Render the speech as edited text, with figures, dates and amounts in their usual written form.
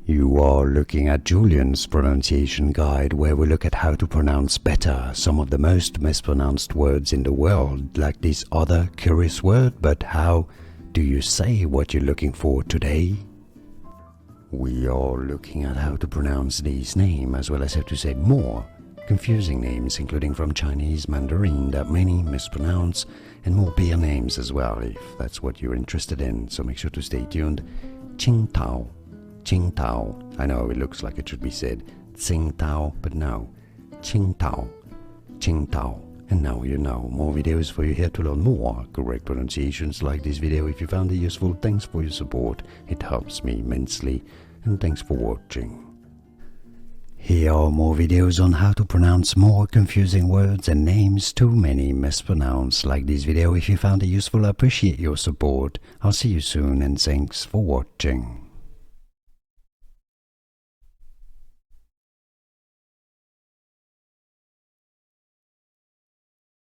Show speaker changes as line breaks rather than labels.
You are looking at Julian's pronunciation guide, where we look at how to pronounce better some of the most mispronounced words in the world, like this other curious word. But how do you say what you're looking for today? We are looking at how to pronounce these names, as well as how to say more confusing names, including from Chinese Mandarin that many mispronounce, and more beer names as well, if that's what you're interested in. So make sure to stay tuned. Tsingtao. Tsingtao. I know it looks like it should be said Tsingtao, but no. Tsingtao. Tsingtao. And now you know. More videos for you here to learn more correct pronunciations like this video. If you found it useful, thanks for your support. It helps me immensely. And thanks for watching. Here are more videos on how to pronounce more confusing words and names too many mispronounced. Like this video if you found it useful. I appreciate your support. I'll see you soon, and thanks for watching.